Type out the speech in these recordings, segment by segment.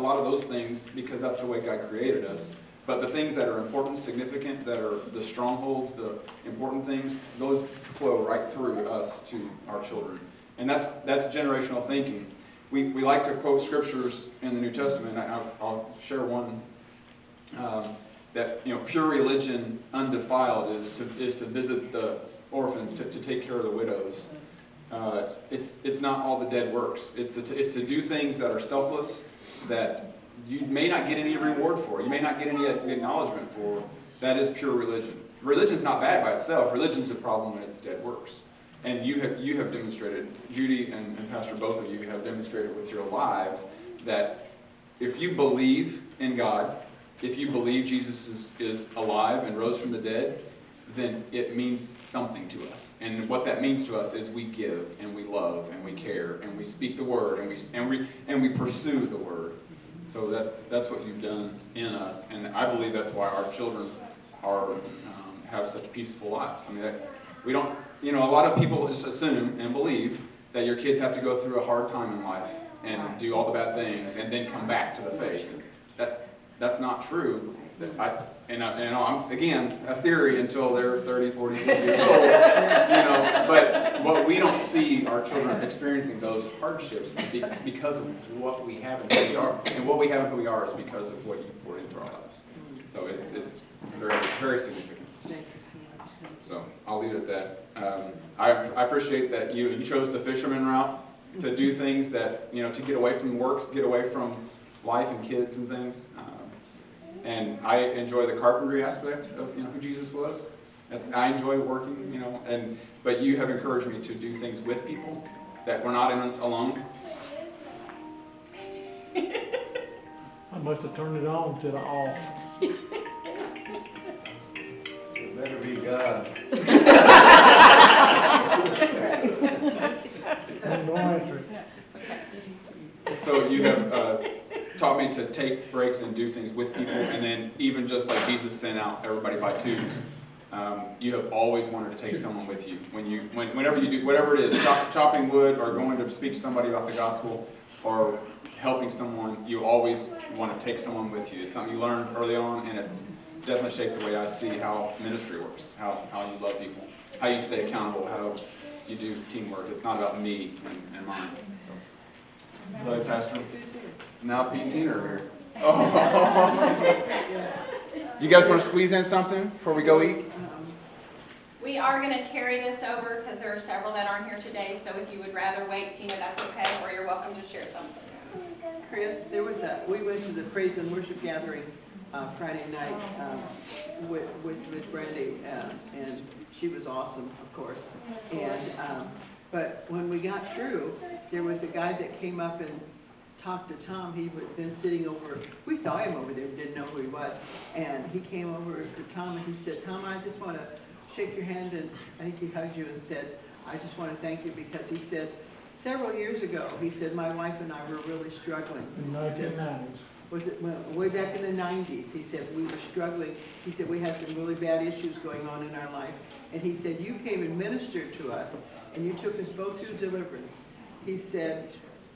a lot of those things because that's the way God created us. But the things that are important, significant, that are the strongholds, the important things, those flow right through us to our children. And that's generational thinking. We like to quote scriptures in the New Testament. I'll share one. That pure religion undefiled is to visit the orphans, to take care of the widows. It's not all the dead works. It's to do things that are selfless, that you may not get any reward for, you may not get any acknowledgement for. That is pure religion. Religion's not bad by itself. Religion's a problem when it's dead works. And you have demonstrated, Judy and Pastor, both of you have demonstrated with your lives that if you believe in God, if you believe Jesus is alive and rose from the dead, then it means something to us. And what that means to us is we give and we love and we care and we speak the word and we pursue the word. So that's what you've done in us, and I believe that's why our children have such peaceful lives. I mean, we don't. A lot of people just assume and believe that your kids have to go through a hard time in life and do all the bad things and then come back to the faith. That's not true. I'm, again, a theory until they're 30, 40, 50 years old. But what we don't see our children experiencing those hardships because of what we have and who we are. And what we have and who we are is because of what you poured into our lives. So it's very, very significant. So I'll leave it at that. I appreciate that you chose the fisherman route to do things that, to get away from work, get away from life and kids and things. And I enjoy the carpentry aspect of who Jesus was. I enjoy working, but you have encouraged me to do things with people, that we're not in this alone. I must have turned it on to the off. It better be God. Don't answer it. So you have taught me to take breaks and do things with people, and then even just like Jesus sent out everybody by twos, you have always wanted to take someone with you. Whenever you do, whatever it is, chopping wood or going to speak to somebody about the gospel or helping someone, you always want to take someone with you. It's something you learned early on, and it's definitely shaped the way I see how ministry works, how you love people, how you stay accountable, how you do teamwork. It's not about me and mine. So, love you, Pastor. Now Pete and Tina are here. Oh. You guys want to squeeze in something before we go eat? We are going to carry this over because there are several that aren't here today. So if you would rather wait, Tina, that's okay, or you're welcome to share something. Chris, we went to the praise and worship gathering Friday night with Miss Brandy, and she was awesome, of course. And but when we got through, there was a guy that came up and talked to Tom. He had been sitting over, we saw him over there, didn't know who he was, and he came over to Tom and he said, "Tom, I just want to shake your hand," and I think he hugged you and said, "I just want to thank you," because he said, several years ago, he said, "My wife and I were really struggling." In the 1990s. Was it way back in the 90s? He said, we were struggling. He said, we had some really bad issues going on in our life. And he said, you came and ministered to us, and you took us both through deliverance. He said,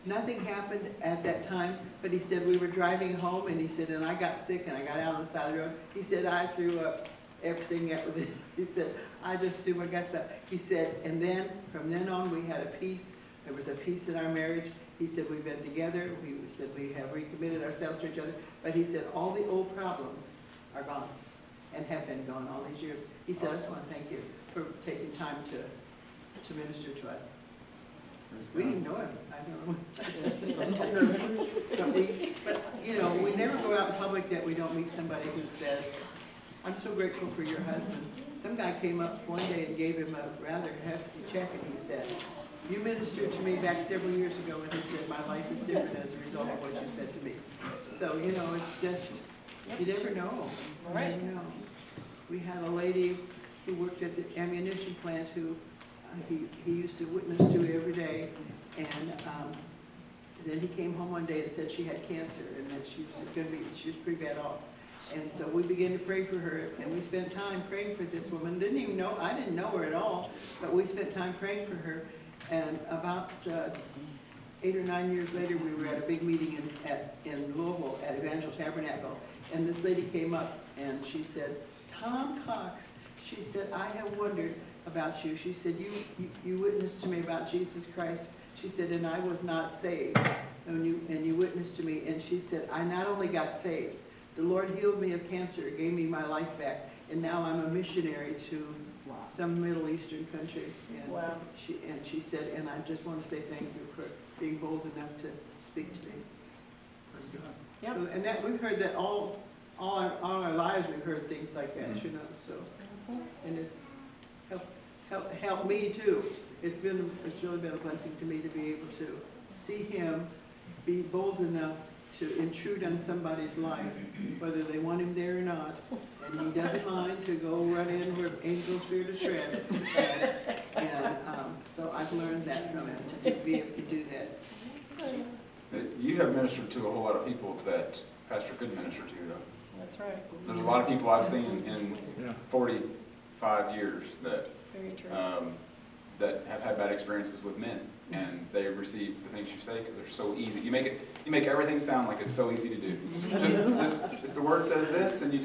nothing happened at that time, but he said, we were driving home, and he said, and I got sick, and I got out on the side of the road. He said, I threw up everything that was in. He said, I just threw my guts up. He said, and then, from then on, we had a peace. There was a peace in our marriage. He said, we've been together. We said, we have recommitted ourselves to each other. But he said, all the old problems are gone and have been gone all these years. He said, I just want to thank you for taking time to minister to us. We didn't know him. I don't know. But we never go out in public that we don't meet somebody who says, I'm so grateful for your husband. Some guy came up one day and gave him a rather hefty check, and he said, you ministered to me back several years ago, and he said, my life is different as a result of what you said to me. So, it's just, you never know. Right. You never know. We had a lady who worked at the ammunition plant who he used to witness to every day, and then he came home one day and said she had cancer, and that she was pretty bad off. And so we began to pray for her, and we spent time praying for this woman. I didn't know her at all, but we spent time praying for her. And about 8 or 9 years later, we were at a big meeting in Louisville at Evangel Tabernacle, and this lady came up and she said, Tom Cox, she said, I have wondered about you. She said, you witnessed to me about Jesus Christ. She said, and I was not saved. And you witnessed to me. And she said, I not only got saved, the Lord healed me of cancer, gave me my life back, and now I'm a missionary to some Middle Eastern country. And Wow. she said, and I just want to say thank you for being bold enough to speak to me. Praise God. Yep. So, and that, we've heard that all our lives, we've heard things like that, you know, so. And it's helped me too. It's really been a blessing to me to be able to see him be bold enough to intrude on somebody's life, whether they want him there or not. And he doesn't mind to go run in where angels fear to tread. And so I've learned that from him, to be able to do that. You have ministered to a whole lot of people that Pastor couldn't minister to, though. That's right. There's a lot of people I've seen in Yeah. 45 years that Very true. that have had bad experiences with men, and they receive the things you say because they're so easy. You make everything sound like it's so easy to do. Just the word says this, and it's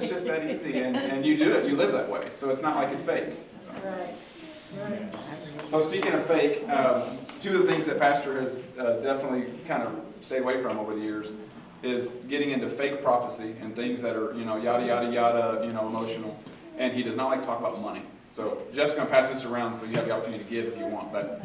just that easy, and you do it. You live that way, so it's not like it's fake. So. Right. Right. So speaking of fake, two of the things that Pastor has definitely kind of stayed away from over the years is getting into fake prophecy and things that are, yada, yada, yada, emotional. And he does not like to talk about money. So Jeff's going to pass this around so you have the opportunity to give if you want. But